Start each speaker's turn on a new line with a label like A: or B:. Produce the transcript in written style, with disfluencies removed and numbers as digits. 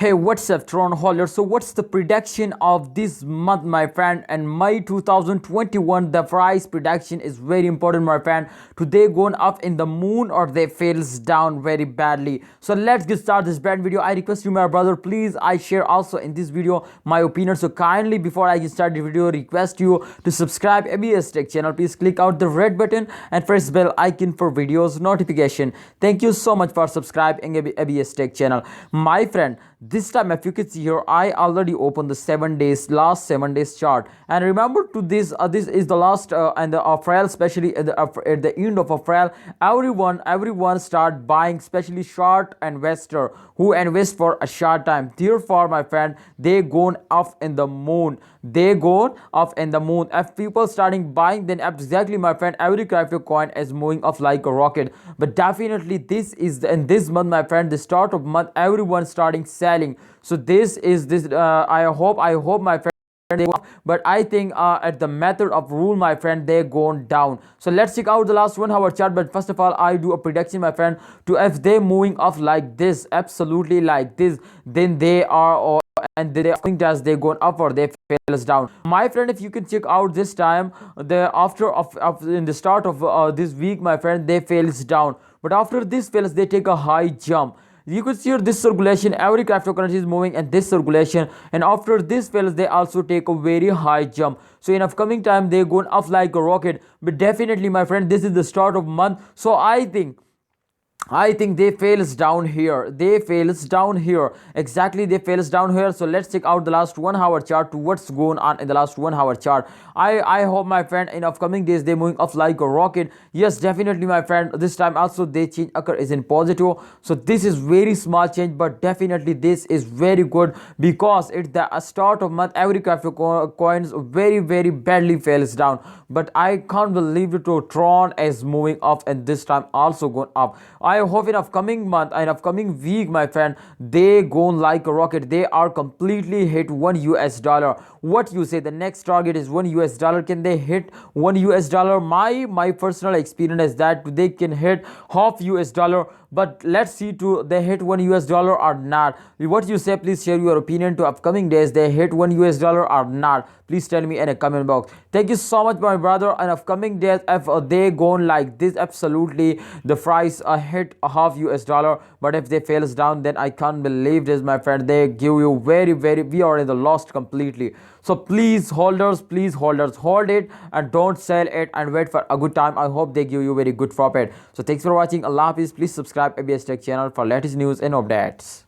A: Hey, what's up, Tron holder? So, what's the prediction of this month, my friend? And May 2021, the price prediction is very important, my friend. Do they going up in the moon or they fails down very badly? So, let's get started this brand video. I request you, my brother, please. I share also in this video my opinion. So, kindly before I get start the video, request you to subscribe ABS Tech channel. Please click out the red button and press bell icon for videos notification. Thank you so much for subscribing ABS Tech channel, my friend. This time, if you can see here, I already opened the last 7 days chart, and remember to this this is the last and the April, especially at the end of April, everyone start buying, especially short investor who invest for a short time. Therefore, my friend, they gone up in the moon. They gone up in the moon. If people starting buying, then exactly, my friend, every crypto coin is moving up like a rocket. But definitely, this is in this month, my friend, the start of month, everyone starting selling. So this is this. I hope, my friend. But I think at the method of rule, my friend, they're going down. So let's check out the last 1 hour chart. But first of all, I do a prediction, my friend, to if they moving up like this, absolutely like this, then they are, or and they think as they going up or they fails down, my friend. If you can check out this time, the after of in the start of this week, my friend, they fails down, but after this fails, they take a high jump. You could see here this circulation, every cryptocurrency is moving and this circulation, and after this fails, they also take a very high jump. So in upcoming time, they're going up like a rocket. But definitely, my friend, this is the start of month, so I think they fails down here. They fails down here. Exactly, they fails down here. So let's check out the last 1 hour chart to what's going on in the last 1 hour chart. I hope, my friend, in upcoming days they moving up like a rocket. Yes, definitely, my friend. This time also they change occur is in positive. So this is very small change, but definitely this is very good because it's the start of month. Every crypto coins very badly fails down. But I can't believe it. Tron is moving up and this time also going up. I hope in upcoming month and upcoming week, my friend, they go like a rocket. They are completely hit $1. What you say? The next target is $1. Can they hit $1? My personal experience is that they can hit half $. But let's see to they hit $1 or not. What you say? Please share your opinion to upcoming days. They hit $1 or not? Please tell me in a comment box. Thank you so much, my brother. And upcoming days, if they go like this, absolutely the price hit a half $. But if they fails down, then I can't believe this, my friend. They give you very we are in the lost completely. So please, holders, hold it and don't sell it and wait for a good time. I hope they give you very good profit. So thanks for watching. Allah Hafiz. Please subscribe ABS Tech channel for latest news and updates.